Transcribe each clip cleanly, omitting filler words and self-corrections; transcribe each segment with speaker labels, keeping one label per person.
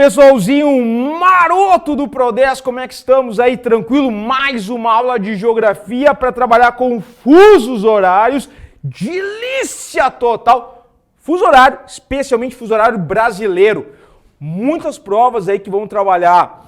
Speaker 1: pessoalzinho maroto do Pro10, como é que estamos aí? Tranquilo? Mais uma aula de geografia para trabalhar com fusos horários. Delícia total! Fuso horário, especialmente fuso horário brasileiro. Muitas provas aí que vão trabalhar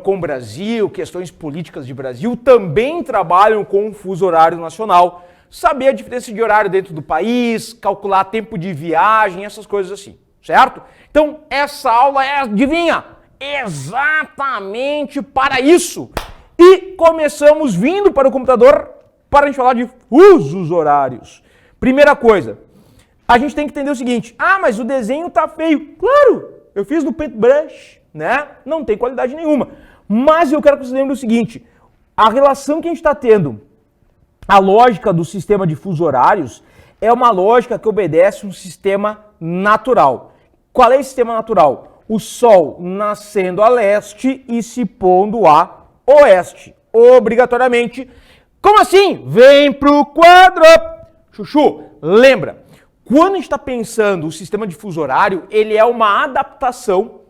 Speaker 1: com o Brasil, questões políticas de Brasil, também trabalham com o fuso horário nacional. Saber a diferença de horário dentro do país, calcular tempo de viagem, essas coisas assim, certo? Então, essa aula é, adivinha, exatamente para isso. E começamos vindo para o computador para a gente falar de fusos horários. Primeira coisa, a gente tem que entender o seguinte, mas o desenho tá feio. Claro, eu fiz no Paintbrush, né? Não tem qualidade nenhuma. Mas eu quero que você lembre o seguinte, a relação que a gente está tendo, a lógica do sistema de fusos horários é uma lógica que obedece um sistema natural. Qual é esse sistema natural? O Sol nascendo a leste e se pondo a oeste. Obrigatoriamente. Como assim? Vem pro quadro! Chuchu, lembra, quando a gente está pensando o sistema de fuso horário, ele é uma adaptação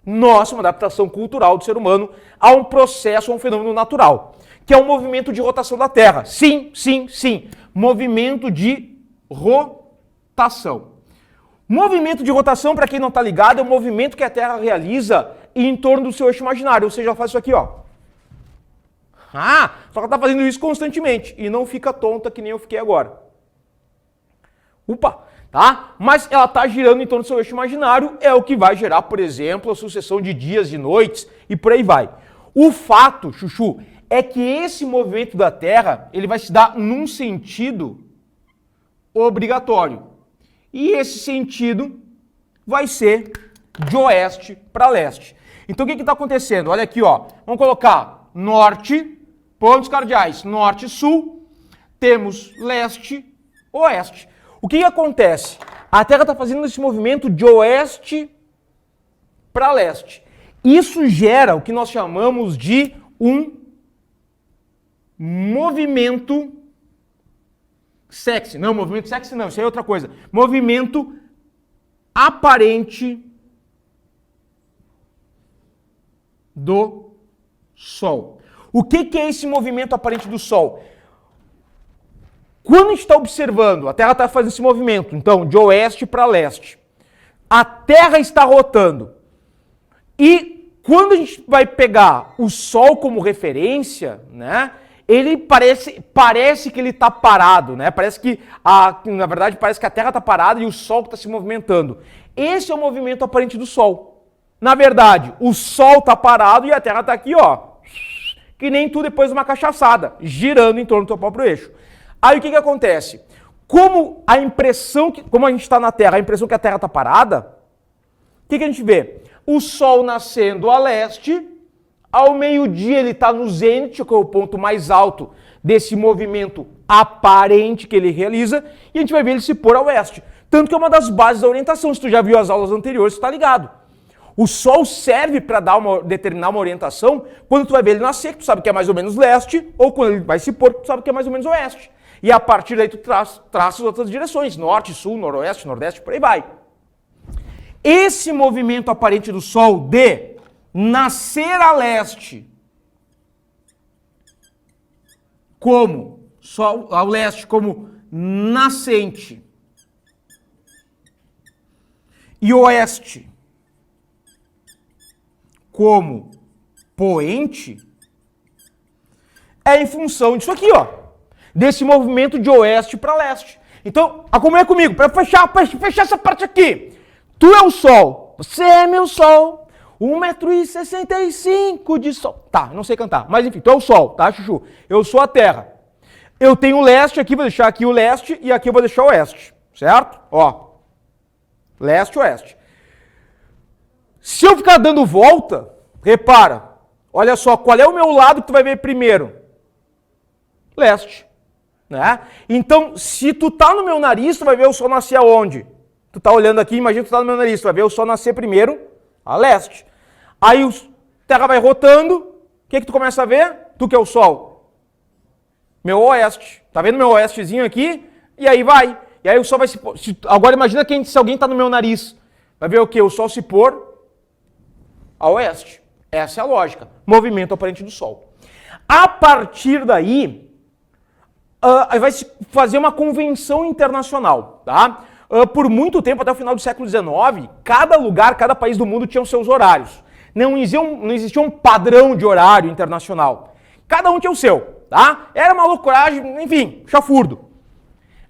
Speaker 1: nossa, uma adaptação cultural do ser humano a um processo, a um fenômeno natural, que é um movimento de rotação da Terra. Sim, sim, sim. Movimento de rotação. Movimento de rotação, para quem não está ligado, é um movimento que a Terra realiza em torno do seu eixo imaginário. Ou seja, ela faz isso aqui, ó. Só que ela está fazendo isso constantemente e não fica tonta que nem eu fiquei agora. Tá? Mas ela está girando em torno do seu eixo imaginário, é o que vai gerar, por exemplo, a sucessão de dias e noites e por aí vai. O fato, Chuchu, é que esse movimento da Terra, ele vai se dar num sentido obrigatório. E esse sentido vai ser de oeste para leste. Então o que está acontecendo? Olha aqui, ó. Vamos colocar norte, pontos cardeais, norte e sul. Temos leste, oeste. O que acontece? A Terra está fazendo esse movimento de oeste para leste. Isso gera o que nós chamamos de um movimento sexy. Não, movimento sexy não, isso aí é outra coisa. Movimento aparente do Sol. O que é esse movimento aparente do Sol? Quando a gente está observando, a Terra está fazendo esse movimento, então, de oeste para leste. A Terra está rotando. E quando a gente vai pegar o Sol como referência, né? Ele parece que ele está parado, né? Parece que, na verdade, parece que a Terra está parada e o Sol está se movimentando. Esse é o movimento aparente do Sol. Na verdade, o Sol está parado e a Terra está aqui, ó. Que nem tu depois de uma cachaçada, girando em torno do teu próprio eixo. Aí o que acontece? Como a gente está na Terra, a impressão que a Terra está parada, o que a gente vê? O Sol nascendo a leste, ao meio-dia ele está no zênite, que é o ponto mais alto desse movimento aparente que ele realiza, e a gente vai ver ele se pôr a oeste. Tanto que é uma das bases da orientação, se tu já viu as aulas anteriores, tu está ligado. O Sol serve para determinar uma orientação quando tu vai ver ele nascer, que tu sabe que é mais ou menos leste, ou quando ele vai se pôr, tu sabe que é mais ou menos oeste. E a partir daí tu traça as outras direções, norte, sul, noroeste, nordeste, por aí vai. Esse movimento aparente do Sol de nascer a leste, como Sol ao leste como nascente, e oeste como poente, é em função disso aqui, ó, desse movimento de oeste para leste. Então, acompanha comigo, para fechar essa parte aqui. Tu é o Sol, você é meu Sol, 1,65 m de Sol. Tá, não sei cantar, mas enfim, tu é o Sol, tá, Chuchu? Eu sou a Terra. Eu tenho o leste aqui, vou deixar aqui o leste e aqui eu vou deixar o oeste, certo? Ó, leste e oeste. Se eu ficar dando volta, repara, olha só, qual é o meu lado que tu vai ver primeiro? Leste, né? Então, se tu tá no meu nariz, tu vai ver o Sol nascer aonde? Tu tá olhando aqui, imagina que tu tá no meu nariz, tu vai ver o Sol nascer primeiro a leste. Aí a Terra vai rotando, o que tu começa a ver? Tu que é o Sol. Meu oeste. Tá vendo meu oestezinho aqui? E aí vai. E aí o Sol vai se pôr. Agora imagina se alguém tá no meu nariz. Vai ver o quê? O Sol se pôr a oeste. Essa é a lógica. Movimento aparente do Sol. A partir daí, vai se fazer uma convenção internacional, tá? Por muito tempo, até o final do século XIX, cada lugar, cada país do mundo tinha os seus horários. Não existia um padrão de horário internacional. Cada um tinha o seu, tá? Era uma loucuragem, enfim, chafurdo.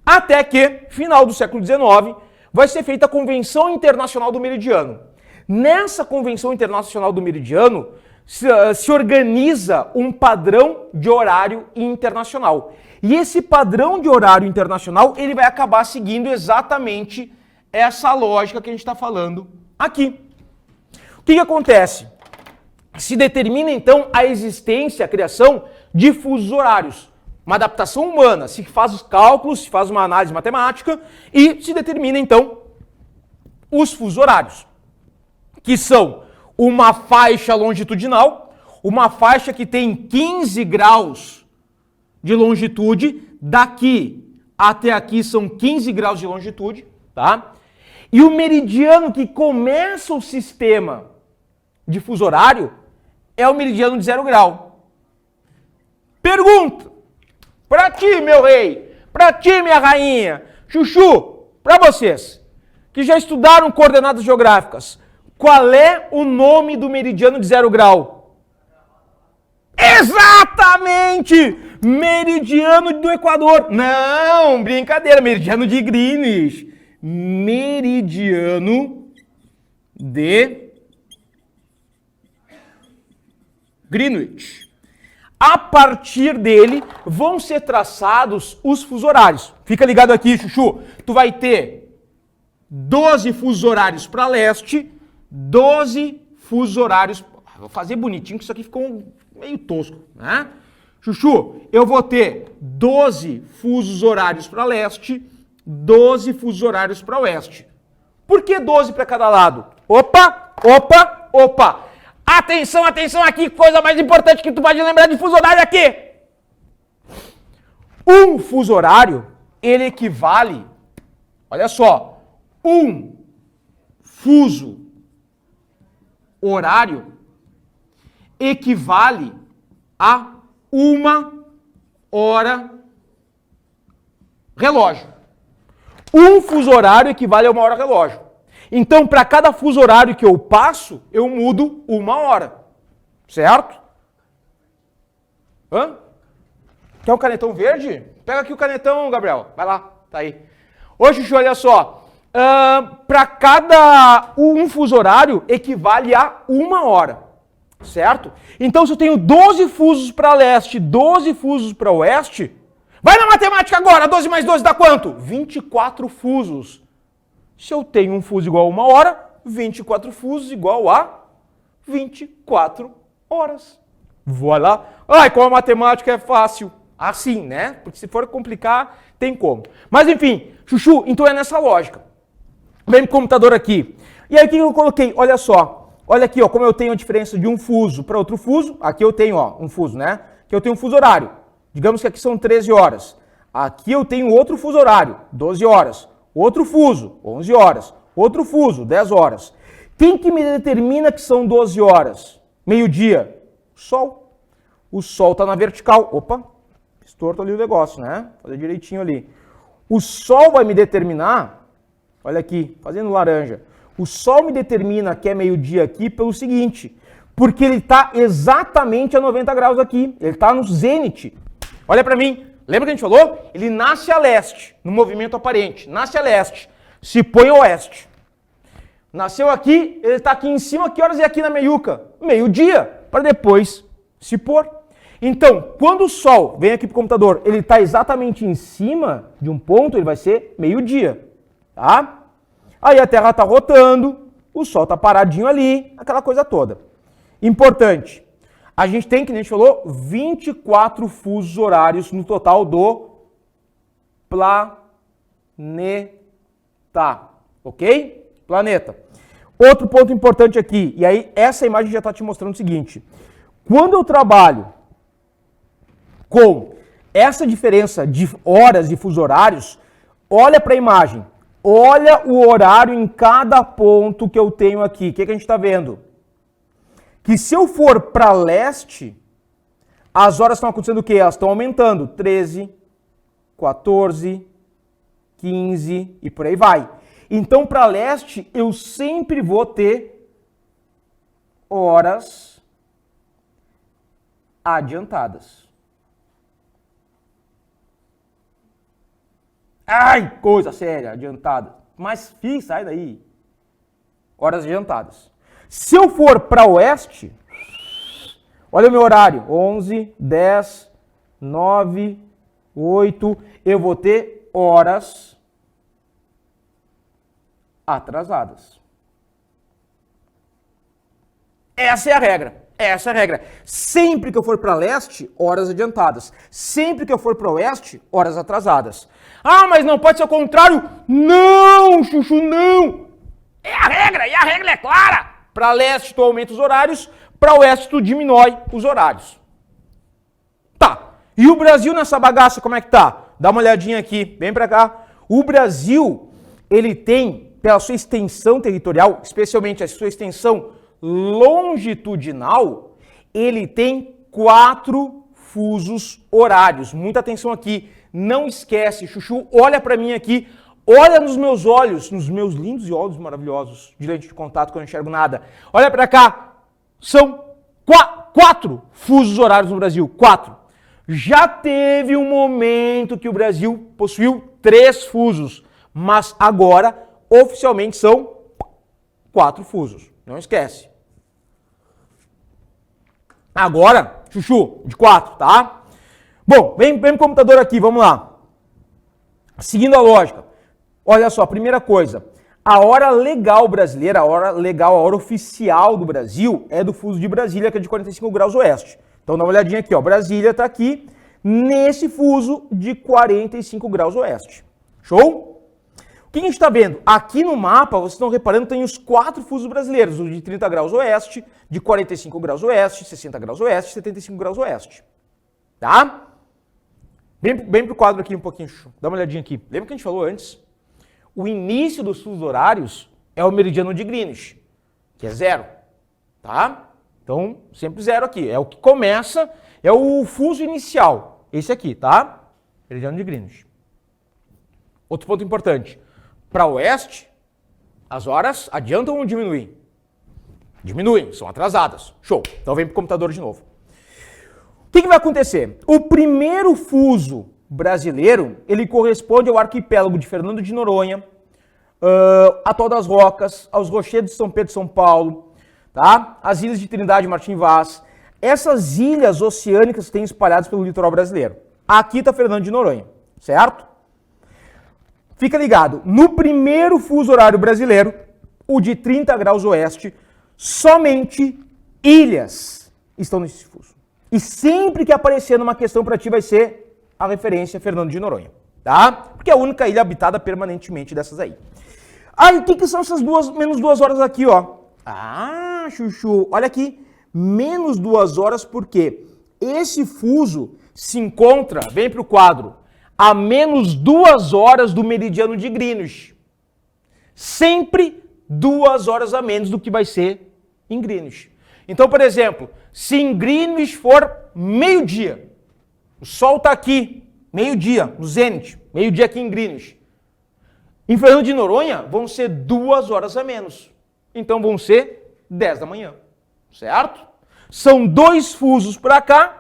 Speaker 1: Até que, final do século XIX, vai ser feita a Convenção Internacional do Meridiano. Nessa Convenção Internacional do Meridiano, se organiza um padrão de horário internacional. E esse padrão de horário internacional, ele vai acabar seguindo exatamente essa lógica que a gente está falando aqui. O que acontece? Se determina, então, a existência, a criação de fusos horários. Uma adaptação humana, se faz os cálculos, se faz uma análise matemática e se determina, então, os fusos horários, que são uma faixa longitudinal, uma faixa que tem 15 graus de longitude, daqui até aqui são 15 graus de longitude, tá? E o meridiano que começa o sistema de fuso horário é o meridiano de 0 grau. Pergunta, pra ti, meu rei, pra ti, minha rainha, Chuchu, pra vocês, que já estudaram coordenadas geográficas, qual é o nome do meridiano de 0 grau? Exatamente! Meridiano do Equador. Não, brincadeira, meridiano de Greenwich. Meridiano de Greenwich. A partir dele vão ser traçados os fusos horários. Fica ligado aqui, Chuchu. Tu vai ter 12 fusos horários para leste, 12 fusos horários. Vou fazer bonitinho, que isso aqui ficou meio tosco, né? Chuchu, eu vou ter 12 fusos horários para leste, 12 fusos horários para oeste. Por que 12 para cada lado? Opa, opa, opa. Atenção, atenção aqui, coisa mais importante que tu pode lembrar de fuso horário aqui. Um fuso horário, ele equivale, olha só, um fuso horário equivale a 1 hora relógio. Um fuso horário equivale a 1 hora relógio. Então, para cada fuso horário que eu passo, eu mudo 1 hora. Certo? Hã? Quer um canetão verde? Pega aqui o canetão, Gabriel. Vai lá, tá aí. Ô, Chuchu, olha só. Para cada um fuso horário equivale a 1 hora. Certo? Então, se eu tenho 12 fusos para leste, 12 fusos para oeste, vai na matemática agora, 12 mais 12 dá quanto? 24 fusos. Se eu tenho um fuso igual a 1 hora, 24 fusos igual a 24 horas. Vou lá. Ai, como a matemática é fácil. Assim, né? Porque se for complicar, tem como. Mas enfim, Chuchu, então é nessa lógica. Vem pro computador aqui. E aí o que eu coloquei? Olha só. Olha aqui, ó, como eu tenho a diferença de um fuso para outro fuso. Aqui eu tenho, ó, um fuso, né? Aqui eu tenho um fuso horário. Digamos que aqui são 13 horas. Aqui eu tenho outro fuso horário, 12 horas. Outro fuso, 11 horas. Outro fuso, 10 horas. Quem que me determina que são 12 horas? Meio-dia. Sol. O Sol está na vertical. Opa, fiz torto ali o negócio, né? Fazer direitinho ali. O Sol vai me determinar, olha aqui, fazendo laranja. O Sol me determina que é meio-dia aqui pelo seguinte, porque ele está exatamente a 90 graus aqui, ele está no zênite. Olha para mim, lembra que a gente falou? Ele nasce a leste, no movimento aparente, nasce a leste, se põe a oeste. Nasceu aqui, ele está aqui em cima, que horas é aqui na meiuca? Meio-dia, para depois se pôr. Então, quando o Sol vem aqui para o computador, ele está exatamente em cima de um ponto, ele vai ser meio-dia, tá? Aí a Terra está rotando, o Sol está paradinho ali, aquela coisa toda. Importante, a gente tem, que a gente falou, 24 fusos horários no total do planeta, ok? Planeta. Outro ponto importante aqui, e aí essa imagem já está te mostrando o seguinte, quando eu trabalho com essa diferença de horas e fusos horários, olha para a imagem. Olha o horário em cada ponto que eu tenho aqui. O que a gente está vendo? que se eu for para leste, as horas estão acontecendo o quê? Elas estão aumentando. 13, 14, 15 e por aí vai. Então, para leste, eu sempre vou ter horas adiantadas. Ai, coisa séria, adiantada. Mas, sai daí. Horas adiantadas. Se eu for para oeste, olha o meu horário. 11, 10, 9, 8. Eu vou ter horas atrasadas. Essa é a regra. Essa é a regra. Sempre que eu for para leste, horas adiantadas. Sempre que eu for para oeste, horas atrasadas. Ah, mas não pode ser o contrário. Não, Chuchu, não. É a regra, e a regra é clara. Para leste tu aumenta os horários, para oeste tu diminui os horários. Tá. E o Brasil nessa bagaça, como é que tá? Dá uma olhadinha aqui, vem para cá. O Brasil, ele tem, pela sua extensão territorial, especialmente a sua extensão longitudinal, ele tem 4 fusos horários. Muita atenção aqui. Não esquece, Chuchu, olha para mim aqui, olha nos meus olhos, nos meus lindos e olhos maravilhosos, de lente de contato que eu não enxergo nada. Olha para cá, são 4 fusos horários no Brasil, 4. Já teve um momento que o Brasil possuiu 3 fusos, mas agora, oficialmente, são 4 fusos. Não esquece. Agora, Chuchu, de 4, tá? Bom, vem pro computador aqui, vamos lá. Seguindo a lógica. Olha só, primeira coisa. A hora legal brasileira, a hora legal, a hora oficial do Brasil é do fuso de Brasília, que é de 45 graus oeste. Então dá uma olhadinha aqui, ó. Brasília está aqui nesse fuso de 45 graus oeste. Show? O que a gente está vendo? Aqui no mapa, vocês estão reparando, tem os 4 fusos brasileiros. O de 30 graus oeste, de 45 graus oeste, 60 graus oeste, 75 graus oeste. Tá? Vem pro quadro aqui um pouquinho, dá uma olhadinha aqui. Lembra que a gente falou antes? O início dos fusos horários é o meridiano de Greenwich, que é 0, tá? Então, sempre 0 aqui. É o que começa, é o fuso inicial. Esse aqui, tá? Meridiano de Greenwich. Outro ponto importante. Para oeste, as horas adiantam ou diminuem? Diminuem, são atrasadas. Show. Então vem pro computador de novo. O que vai acontecer? O primeiro fuso brasileiro, ele corresponde ao arquipélago de Fernando de Noronha, Atol das Rocas, aos Rochedos de São Pedro e São Paulo, tá? As ilhas de Trindade e Martim Vaz. Essas ilhas oceânicas que tem espalhadas pelo litoral brasileiro. Aqui está Fernando de Noronha, certo? Fica ligado, no primeiro fuso horário brasileiro, o de 30 graus oeste, somente ilhas estão nesse fuso. E sempre que aparecer numa questão para ti vai ser a referência Fernando de Noronha, tá? Porque é a única ilha habitada permanentemente dessas aí. Aí, o que são essas menos 2 horas aqui, ó? Ah, Chuchu, olha aqui, menos 2 horas porque esse fuso se encontra, vem para o quadro, a menos 2 horas do meridiano de Greenwich. Sempre 2 horas a menos do que vai ser em Greenwich. Então, por exemplo, se em Greenwich for meio-dia, o sol está aqui, meio-dia, no zênite, meio-dia aqui em Greenwich. Em Fernando de Noronha vão ser 2 horas a menos. Então vão ser 10 da manhã, certo? São 2 fusos para cá,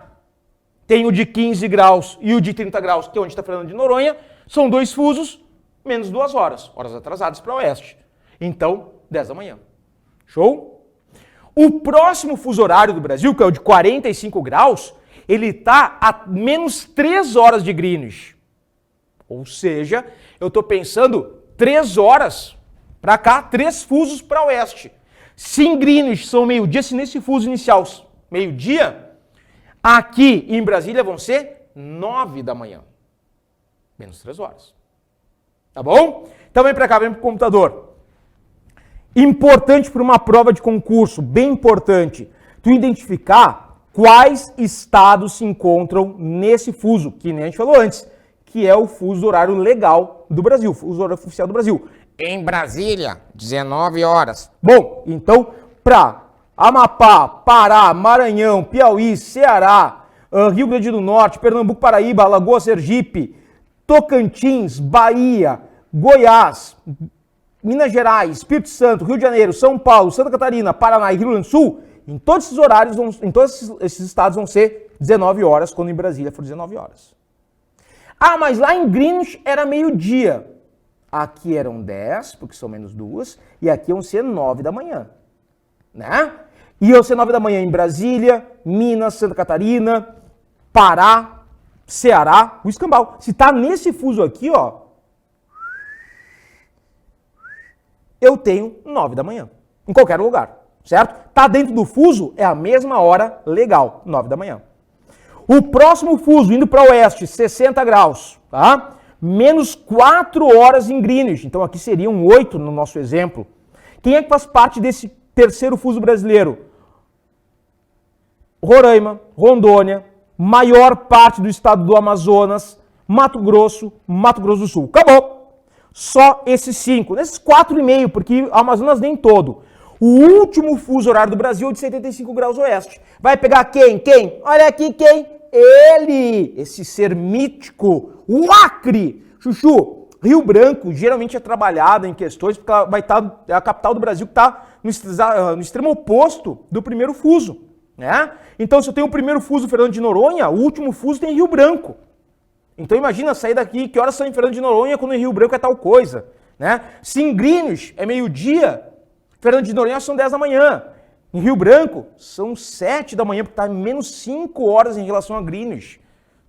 Speaker 1: tem o de 15 graus e o de 30 graus, que é onde está Fernando de Noronha, são 2 fusos, menos 2 horas, horas atrasadas para o oeste. Então, 10 da manhã. Show? O próximo fuso horário do Brasil, que é o de 45 graus, ele está a menos 3 horas de Greenwich. Ou seja, eu estou pensando 3 horas para cá, 3 fusos para oeste. Se em Greenwich são meio-dia, se nesse fuso inicial meio-dia, aqui em Brasília vão ser 9 da manhã. Menos 3 horas. Tá bom? Então vem para cá, vem para o computador. Importante para uma prova de concurso, bem importante, tu identificar quais estados se encontram nesse fuso, que nem a gente falou antes, que é o fuso horário legal do Brasil, o fuso horário oficial do Brasil. Em Brasília, 19 horas. Bom, então, para Amapá, Pará, Maranhão, Piauí, Ceará, Rio Grande do Norte, Pernambuco, Paraíba, Alagoas, Sergipe, Tocantins, Bahia, Goiás, Minas Gerais, Espírito Santo, Rio de Janeiro, São Paulo, Santa Catarina, Paraná e Rio Grande do Sul, em todos esses horários, em todos esses estados vão ser 19 horas, quando em Brasília for 19 horas. Ah, mas lá em Greenwich era meio-dia. Aqui eram 10, porque são menos 2, e aqui iam ser 9 da manhã. Né? Iam ser 9 da manhã em Brasília, Minas, Santa Catarina, Pará, Ceará, o escambau. Se tá nesse fuso aqui, ó, eu tenho 9 da manhã, em qualquer lugar, certo? Tá dentro do fuso, é a mesma hora legal, 9 da manhã. O próximo fuso, indo para o oeste, 60 graus, tá? Menos 4 horas em Greenwich, então aqui seriam 8 no nosso exemplo. Quem é que faz parte desse terceiro fuso brasileiro? Roraima, Rondônia, maior parte do estado do Amazonas, Mato Grosso do Sul. Acabou! Só esses 5, nesses 4,5, porque o Amazonas nem todo. O último fuso horário do Brasil é de 75 graus oeste. Vai pegar quem? Quem? Olha aqui quem? Ele! Esse ser mítico, o Acre! Chuchu, Rio Branco geralmente é trabalhada em questões porque ela vai estar, é a capital do Brasil que está no extremo oposto do primeiro fuso. Né? Então, se eu tenho o primeiro fuso Fernando de Noronha, o último fuso tem Rio Branco. Então, imagina sair daqui, que horas são em Fernando de Noronha quando em Rio Branco é tal coisa. Né? Se em Greenwich é meio-dia, Fernando de Noronha são 10 da manhã. Em Rio Branco, são 7 da manhã, porque está menos 5 horas em relação a Greenwich.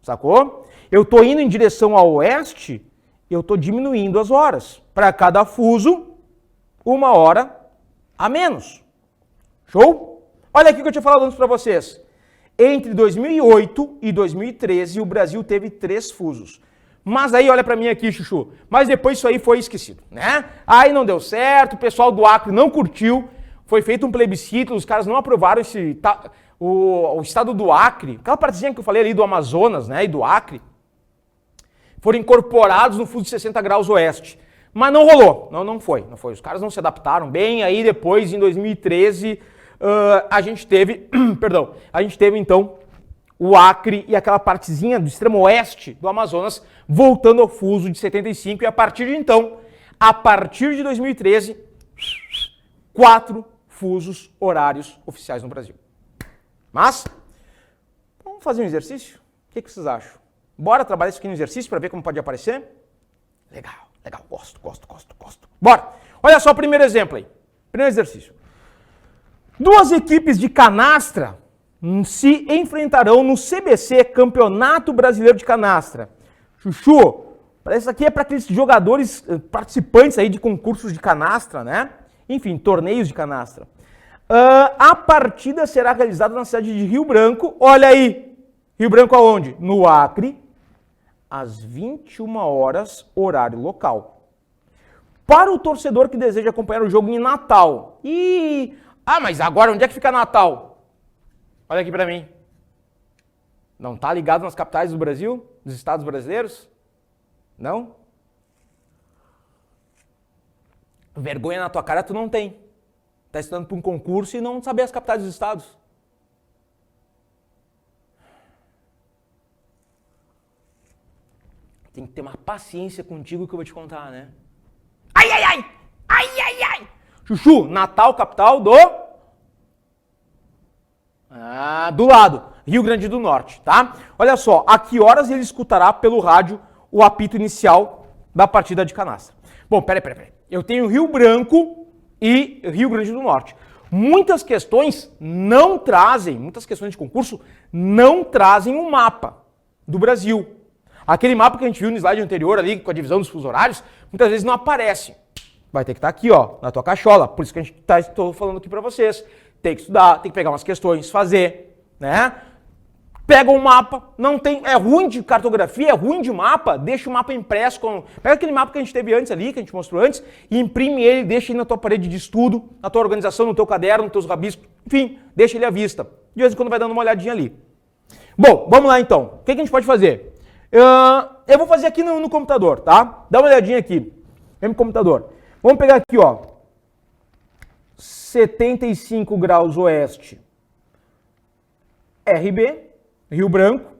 Speaker 1: Sacou? Eu estou indo em direção ao oeste, eu estou diminuindo as horas. Para cada fuso, 1 hora a menos. Show? Olha aqui o que eu tinha falado antes para vocês. Entre 2008 e 2013, o Brasil teve 3 fusos. Mas aí, olha para mim aqui, Chuchu, mas depois isso aí foi esquecido, né? Aí não deu certo, o pessoal do Acre não curtiu, foi feito um plebiscito, os caras não aprovaram o estado do Acre, aquela partezinha que eu falei ali do Amazonas, né, e do Acre, foram incorporados no fuso de 60 graus oeste. Mas não rolou, não foi. Os caras não se adaptaram bem, aí depois, em 2013, a gente teve então o Acre e aquela partezinha do extremo oeste do Amazonas voltando ao fuso de 75 e a partir de 2013, 4 fusos horários oficiais no Brasil. Mas, vamos fazer um exercício? O que vocês acham? Bora trabalhar isso aqui no exercício para ver como pode aparecer? Legal, gosto. Bora! Olha só o primeiro exemplo aí. Primeiro exercício. 2 equipes de canastra se enfrentarão no CBC, Campeonato Brasileiro de Canastra. Chuchu, isso aqui é para aqueles jogadores participantes aí de concursos de canastra, né? Enfim, torneios de canastra. A partida será realizada na cidade de Rio Branco. Olha aí, Rio Branco aonde? No Acre, às 21 horas, horário local. Para o torcedor que deseja acompanhar o jogo em Natal. Mas agora onde é que fica Natal? Olha aqui para mim. Não tá ligado nas capitais do Brasil? Dos estados brasileiros? Não? Vergonha na tua cara tu não tem. Tá estudando para um concurso e não saber as capitais dos estados. Tem que ter uma paciência contigo que eu vou te contar, né? Ai! Chuchu, Natal, capital do lado, Rio Grande do Norte, tá? Olha só, a que horas ele escutará pelo rádio o apito inicial da partida de canastra? Bom, peraí. Eu tenho Rio Branco e Rio Grande do Norte. Muitas questões de concurso não trazem um mapa do Brasil. Aquele mapa que a gente viu no slide anterior ali, com a divisão dos fusos horários, muitas vezes não aparece. Vai ter que estar aqui, ó, na tua cachola. Por isso que a gente estou falando aqui para vocês. Tem que estudar, tem que pegar umas questões, fazer, né? Pega um mapa, não tem, é ruim de cartografia, é ruim de mapa, deixa o mapa impresso, pega aquele mapa que a gente teve antes ali, que a gente mostrou antes, e imprime ele, deixa ele na tua parede de estudo, na tua organização, no teu caderno, nos teus rabiscos, enfim, deixa ele à vista. De vez em quando vai dando uma olhadinha ali. Bom, vamos lá então. O que a gente pode fazer? Eu vou fazer aqui no computador, tá? Dá uma olhadinha aqui, no computador. Vamos pegar aqui, ó, 75 graus oeste, RB, Rio Branco.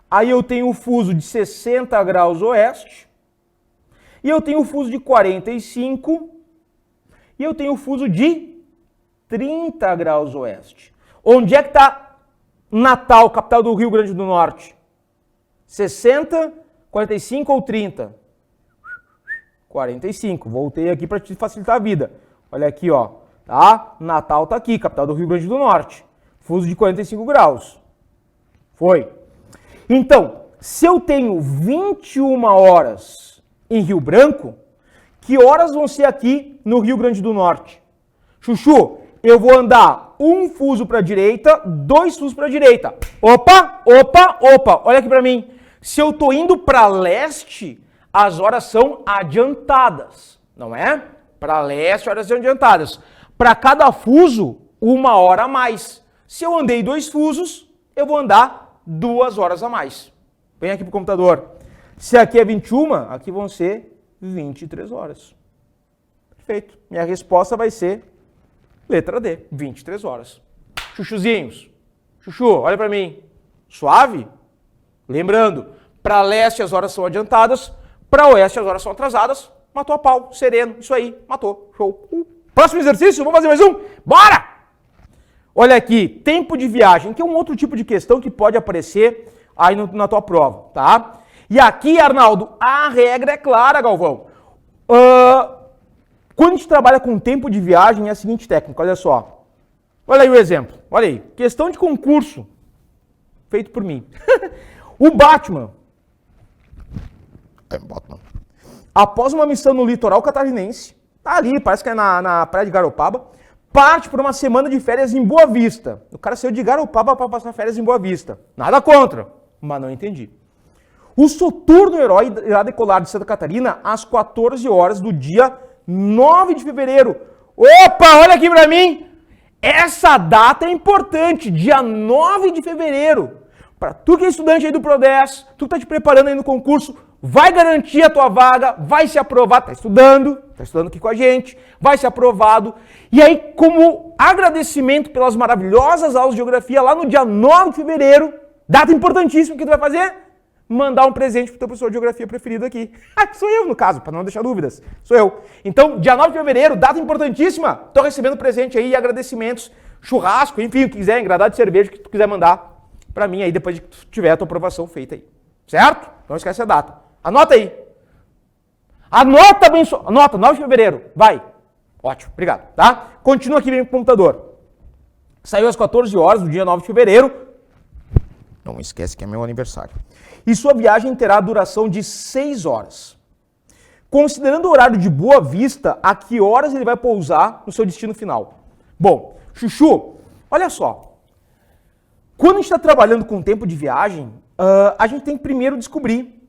Speaker 1: Aí eu tenho o fuso de 60 graus oeste. E eu tenho o fuso de 45. E eu tenho o fuso de 30 graus oeste. Onde é que está Natal, capital do Rio Grande do Norte? 60, 45 ou 30? 45. Voltei aqui para te facilitar a vida. Olha aqui, ó. Tá? Natal tá aqui, capital do Rio Grande do Norte. Fuso de 45 graus. Foi. Então, se eu tenho 21 horas em Rio Branco, que horas vão ser aqui no Rio Grande do Norte? Chuchu, eu vou andar um fuso para a direita, 2 fusos para a direita. Opa, opa, opa. Olha aqui para mim. Se eu tô indo para leste, as horas são adiantadas, não é? Para leste, horas são adiantadas. Para cada fuso, 1 hora a mais. Se eu andei 2 fusos, eu vou andar 2 horas a mais. Vem aqui pro computador. Se aqui é 21, aqui vão ser 23 horas. Perfeito. Minha resposta vai ser letra D, 23 horas. Chuchuzinhos. Chuchu, olha para mim. Suave? Lembrando, para leste as horas são adiantadas, para oeste as horas são atrasadas. Matou a pau, sereno, isso aí, matou. Show. Próximo exercício, vamos fazer mais um? Bora! Olha aqui, tempo de viagem, que é um outro tipo de questão que pode aparecer aí na tua prova, tá? E aqui, Arnaldo, a regra é clara, Galvão. Quando a gente trabalha com tempo de viagem, é a seguinte técnica, olha só. Olha aí o exemplo, olha aí. Questão de concurso, feito por mim. O Batman, após uma missão no litoral catarinense, tá ali, parece que é na praia de Garopaba, parte por uma semana de férias em Boa Vista. O cara saiu de Garopaba para passar férias em Boa Vista. Nada contra, mas não entendi. O Soturno Herói irá decolar de Santa Catarina às 14 horas do dia 9 de fevereiro. Opa, olha aqui pra mim. Essa data é importante, dia 9 de fevereiro. Para tu que é estudante aí do Pro10, tu que tá te preparando aí no concurso, vai garantir a tua vaga, vai ser aprovado, tá estudando aqui com a gente, vai ser aprovado. E aí, como agradecimento pelas maravilhosas aulas de geografia, lá no dia 9 de fevereiro, data importantíssima, o que tu vai fazer? Mandar um presente pro teu professor de geografia preferido aqui. Sou eu, no caso, para não deixar dúvidas. Sou eu. Então, dia 9 de fevereiro, data importantíssima. Tô recebendo presente aí, agradecimentos, churrasco, enfim, o que quiser, engradado de cerveja, que tu quiser mandar para mim aí, depois de que tu tiver a tua aprovação feita aí. Certo? Não esquece a data. Anota aí. Anota bem, anota, 9 de fevereiro. Vai. Ótimo, obrigado, tá? Continua aqui bem com o computador. Saiu às 14 horas do dia 9 de fevereiro. Não esquece que é meu aniversário. E sua viagem terá duração de 6 horas. Considerando o horário de Boa Vista, a que horas ele vai pousar no seu destino final? Bom, Chuchu, olha só. Quando a gente está trabalhando com tempo de viagem, a gente tem que primeiro descobrir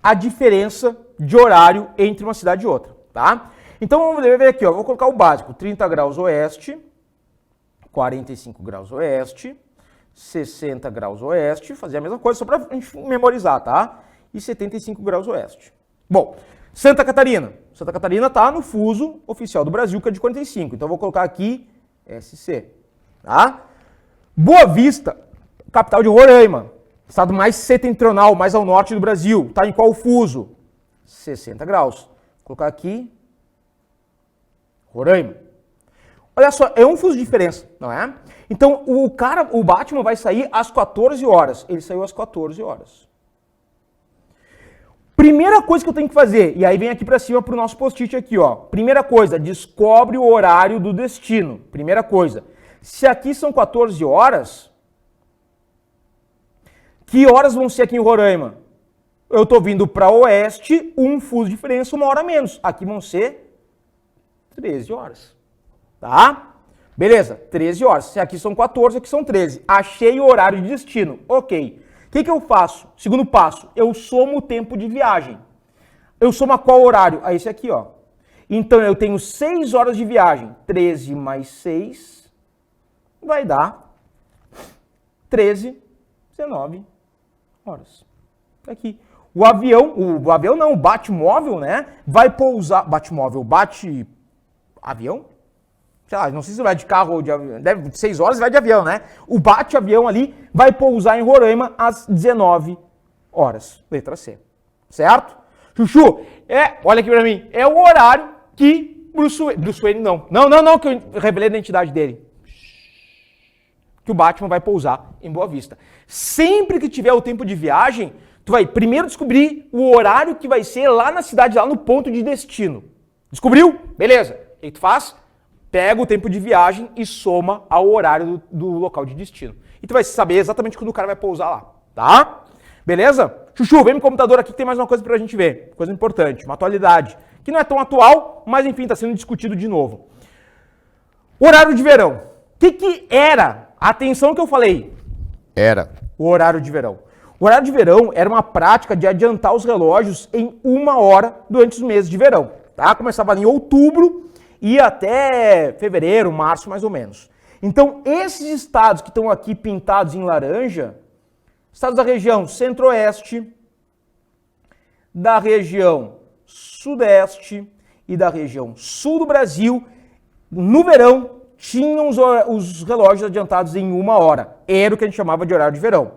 Speaker 1: a diferença de horário entre uma cidade e outra, tá? Então vamos ver aqui, ó, vou colocar o básico, 30 graus oeste, 45 graus oeste, 60 graus oeste, fazer a mesma coisa só para a gente memorizar, tá? E 75 graus oeste. Bom, Santa Catarina. Santa Catarina está no fuso oficial do Brasil, que é de 45, então eu vou colocar aqui SC, tá? Boa Vista, capital de Roraima, estado mais setentrional, mais ao norte do Brasil, tá em qual fuso? 60 graus. Vou colocar aqui Roraima. Olha só, é um fuso de diferença, não é? Então o Batman vai sair às 14 horas. Ele saiu às 14 horas. Primeira coisa que eu tenho que fazer, e aí vem aqui para cima pro nosso post-it aqui, ó. Primeira coisa, descobre o horário do destino. Primeira coisa. Se aqui são 14 horas, que horas vão ser aqui em Roraima? Eu tô vindo para oeste, um fuso de diferença, 1 hora a menos. Aqui vão ser 13 horas. Tá? Beleza, 13 horas. Se aqui são 14, aqui são 13. Achei o horário de destino. Ok. O que eu faço? Segundo passo, eu somo o tempo de viagem. Eu somo a qual horário? A esse aqui, ó. Então eu tenho 6 horas de viagem. 13 mais 6 vai dar 13, 19 horas. Aqui. o avião não, o Batmóvel, né, vai pousar, Batmóvel, bate-avião? Sei lá, não sei se vai de carro ou de avião, deve 6 horas vai de avião, né? O bate-avião ali vai pousar em Roraima às 19 horas, letra C, certo? Chuchu, olha aqui pra mim, é o horário que Bruce Wayne não, que eu revelei a identidade dele. Que o Batman vai pousar em Boa Vista. Sempre que tiver o tempo de viagem, tu vai primeiro descobrir o horário que vai ser lá na cidade, lá no ponto de destino. Descobriu? Beleza. O que tu faz? Pega o tempo de viagem e soma ao horário do local de destino. E tu vai saber exatamente quando o cara vai pousar lá, tá? Beleza? Chuchu, vem no computador aqui que tem mais uma coisa pra gente ver. Coisa importante, uma atualidade. Que não é tão atual, mas enfim, tá sendo discutido de novo. Horário de verão. O que era? Atenção que eu falei. Era o horário de verão. O horário de verão era uma prática de adiantar os relógios em 1 hora durante os meses de verão. Tá? Começava em outubro e ia até fevereiro, março mais ou menos. Então, esses estados que estão aqui pintados em laranja, estados da região centro-oeste, da região sudeste e da região sul do Brasil, no verão, tinham os relógios adiantados em 1 hora. Era o que a gente chamava de horário de verão.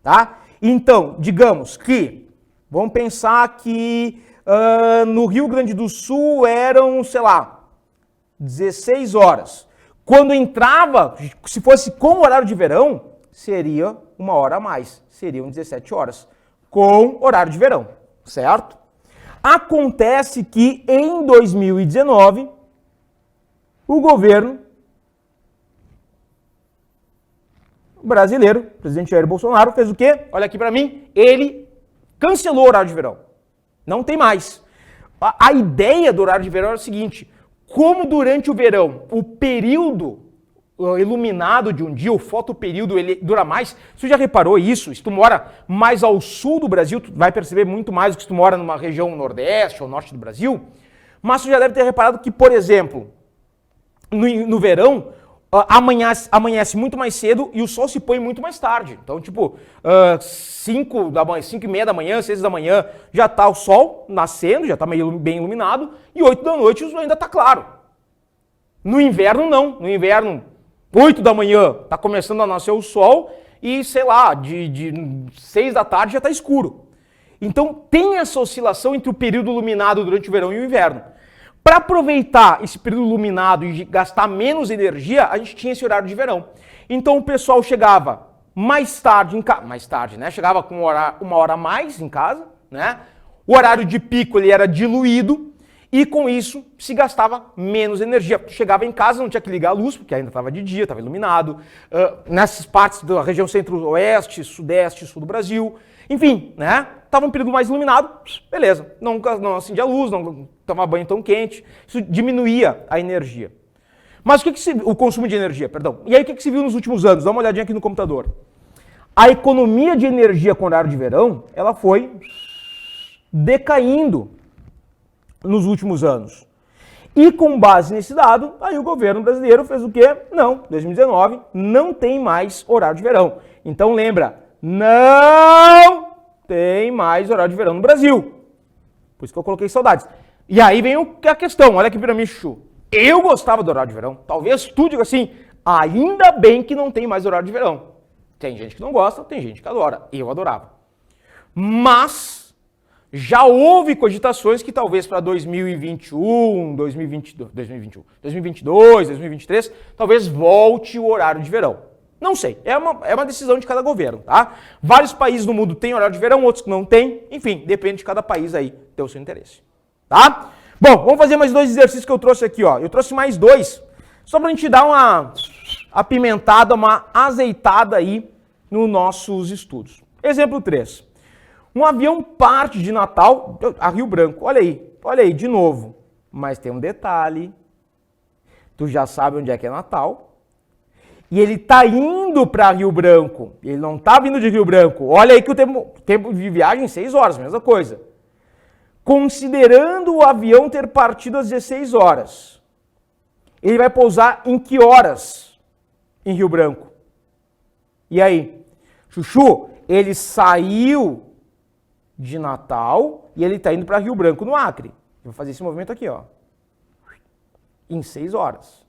Speaker 1: Tá? Então, digamos que, vamos pensar que no Rio Grande do Sul eram, sei lá, 16 horas. Quando entrava, se fosse com horário de verão, seria 1 hora a mais. Seriam 17 horas. Com horário de verão, certo? Acontece que em 2019, o governo brasileiro, o presidente Jair Bolsonaro, fez o quê? Olha aqui pra mim, ele cancelou o horário de verão. Não tem mais. A ideia do horário de verão era o seguinte, como durante o verão, o período iluminado de um dia, o fotoperíodo, ele dura mais, você já reparou isso? Se tu mora mais ao sul do Brasil, tu vai perceber muito mais do que se tu mora numa região nordeste ou norte do Brasil, mas tu já deve ter reparado que, por exemplo, no verão, amanhece muito mais cedo e o sol se põe muito mais tarde. Então, tipo, 5h30 da manhã, 6 da manhã, já tá o sol nascendo, já tá meio bem iluminado, e 8 da noite ainda tá claro. No inverno, não. No inverno, 8 da manhã tá começando a nascer o sol e, sei lá, de 6 da tarde já tá escuro. Então, tem essa oscilação entre o período iluminado durante o verão e o inverno. Para aproveitar esse período iluminado e gastar menos energia, a gente tinha esse horário de verão. Então o pessoal chegava mais tarde em casa, né? Chegava com 1 hora a mais em casa, né? O horário de pico ele era diluído e com isso se gastava menos energia. Chegava em casa, não tinha que ligar a luz, porque ainda estava de dia, estava iluminado. Nessas partes da região centro-oeste, sudeste, sul do Brasil, enfim, né? Tava um período mais iluminado, beleza. Não acendia a luz, não tomava banho tão quente. Isso diminuía a energia. Mas o consumo de energia, perdão. E aí o que se viu nos últimos anos? Dá uma olhadinha aqui no computador. A economia de energia com horário de verão, ela foi decaindo nos últimos anos. E com base nesse dado, aí o governo brasileiro fez o quê? Não, 2019 não tem mais horário de verão. Então lembra, não tem mais horário de verão no Brasil. Por isso que eu coloquei saudades. E aí vem a questão, olha aqui pra mim, Chuchu. Eu gostava do horário de verão. Talvez tu diga assim, ainda bem que não tem mais horário de verão. Tem gente que não gosta, tem gente que adora. Eu adorava. Mas já houve cogitações que talvez para 2021, 2022, 2023, talvez volte o horário de verão. Não sei, é uma decisão de cada governo, tá? Vários países do mundo têm horário de verão, outros que não têm. Enfim, depende de cada país aí ter o seu interesse, tá? Bom, vamos fazer mais 2 exercícios que eu trouxe aqui, ó. Eu trouxe mais 2, só pra gente dar uma apimentada, uma azeitada aí nos nossos estudos. Exemplo 3. Um avião parte de Natal a Rio Branco. Olha aí, de novo. Mas tem um detalhe. Tu já sabe onde é que é Natal. E ele tá indo para Rio Branco. Ele não tá vindo de Rio Branco. Olha aí que o tempo de viagem 6 horas, mesma coisa. Considerando o avião ter partido às 16 horas, ele vai pousar em que horas em Rio Branco? E aí? Chuchu, ele saiu de Natal e ele está indo para Rio Branco, no Acre. Eu vou fazer esse movimento aqui, ó. Em 6 horas.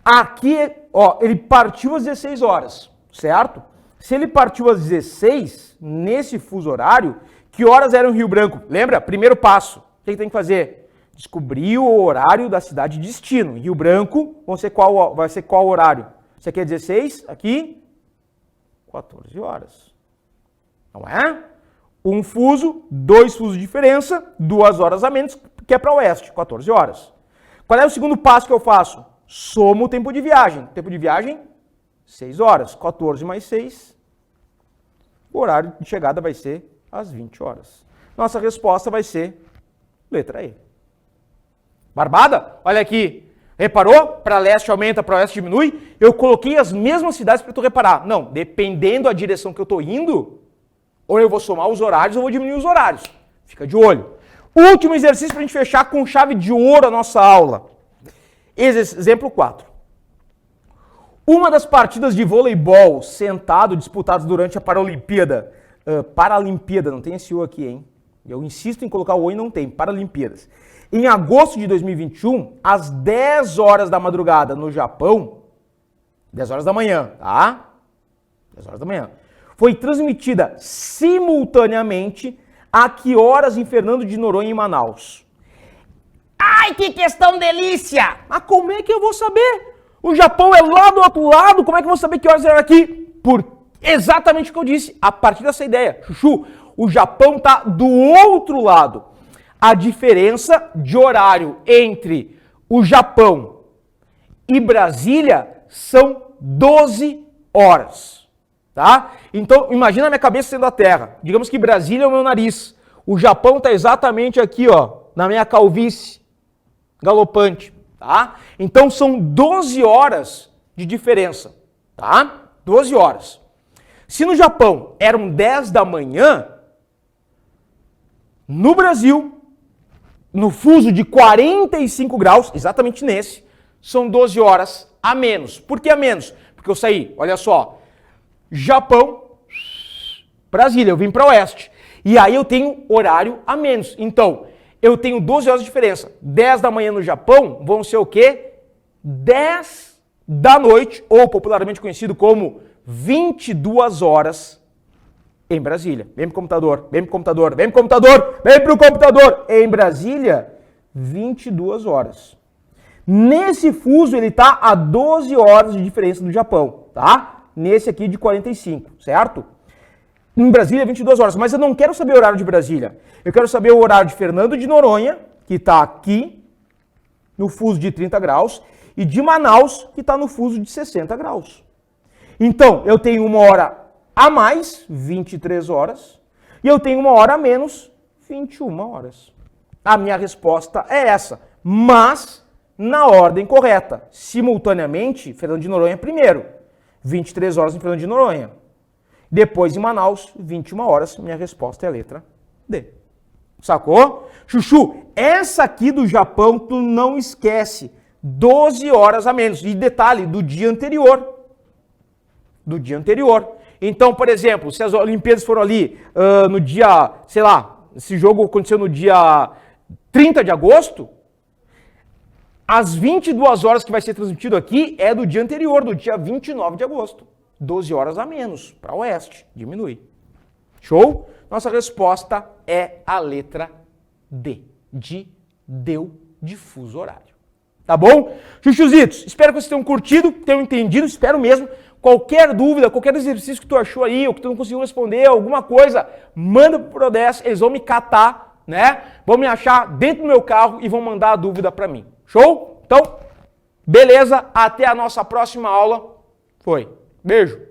Speaker 1: Aqui, ó, ele partiu às 16 horas, certo? Se ele partiu às 16, nesse fuso horário, que horas era em Rio Branco? Lembra? Primeiro passo. O que tem que fazer? Descobrir o horário da cidade de destino. Rio Branco, vai ser qual horário? Isso aqui é 16, aqui 14 horas. Não é? Um fuso, 2 fusos de diferença, 2 horas a menos, que é para oeste, 14 horas. Qual é o segundo passo que eu faço? Somo o tempo de viagem. Tempo de viagem, 6 horas. 14 mais 6, o horário de chegada vai ser às 20 horas. Nossa resposta vai ser letra E. Barbada? Olha aqui. Reparou? Para leste aumenta, para oeste diminui. Eu coloquei as mesmas cidades para tu reparar. Não, dependendo da direção que eu estou indo, ou eu vou somar os horários ou vou diminuir os horários. Fica de olho. Último exercício para a gente fechar com chave de ouro a nossa aula. Exemplo 4. Uma das partidas de voleibol sentado disputadas durante a Paralimpíada, não tem esse O aqui, hein? Eu insisto em colocar o O e não tem, Paralimpíadas. Em agosto de 2021, às 10 horas da madrugada no Japão, 10 horas da manhã, tá? 10 horas da manhã. Foi transmitida simultaneamente a que horas em Fernando de Noronha e Manaus? Ai, que questão delícia! Mas como é que eu vou saber? O Japão é lá do outro lado, como é que eu vou saber que horas era aqui? Por exatamente o que eu disse, a partir dessa ideia. Chuchu, o Japão tá do outro lado. A diferença de horário entre o Japão e Brasília são 12 horas, tá? Então, imagina a minha cabeça sendo a Terra. Digamos que Brasília é o meu nariz. O Japão tá exatamente aqui, ó, na minha calvície galopante, tá? Então, são 12 horas de diferença, tá? 12 horas. Se no Japão eram 10 da manhã, no Brasil, no fuso de 45 graus, exatamente nesse, são 12 horas a menos. Por que a menos? Porque eu saí, olha só, Japão, Brasília, eu vim para oeste. E aí eu tenho horário a menos. Então, eu tenho 12 horas de diferença. 10 da manhã no Japão vão ser o quê? 10 da noite, ou popularmente conhecido como 22 horas em Brasília. Vem pro computador, vem pro computador, vem pro computador, vem pro computador. Em Brasília, 22 horas. Nesse fuso, ele tá a 12 horas de diferença do Japão, tá? Nesse aqui de 45, certo? Em Brasília, 22 horas. Mas eu não quero saber o horário de Brasília. Eu quero saber o horário de Fernando de Noronha, que tá aqui, no fuso de 30 graus, e de Manaus, que tá no fuso de 60 graus. Então, eu tenho uma hora a mais, 23 horas, e eu tenho uma hora a menos, 21 horas. A minha resposta é essa, mas na ordem correta. Simultaneamente, Fernando de Noronha primeiro, 23 horas em Fernando de Noronha. Depois em Manaus, 21 horas, minha resposta é a letra D. Sacou? Chuchu, essa aqui do Japão tu não esquece, 12 horas a menos. E detalhe, do dia anterior. Do dia anterior. Então, por exemplo, se as Olimpíadas foram ali no dia, sei lá, esse jogo aconteceu no dia 30 de agosto, as 22 horas que vai ser transmitido aqui é do dia anterior, do dia 29 de agosto. 12 horas a menos, para oeste, diminui. Show? Nossa resposta é a letra D, de deu de fuso horário. Tá bom? Chuchuzitos, espero que vocês tenham curtido, tenham entendido, espero mesmo. Qualquer dúvida, qualquer exercício que tu achou aí, ou que tu não conseguiu responder, alguma coisa, manda pro Pro10, eles vão me catar, né? Vão me achar dentro do meu carro e vão mandar a dúvida para mim. Show? Então, beleza, até a nossa próxima aula. Foi. Beijo.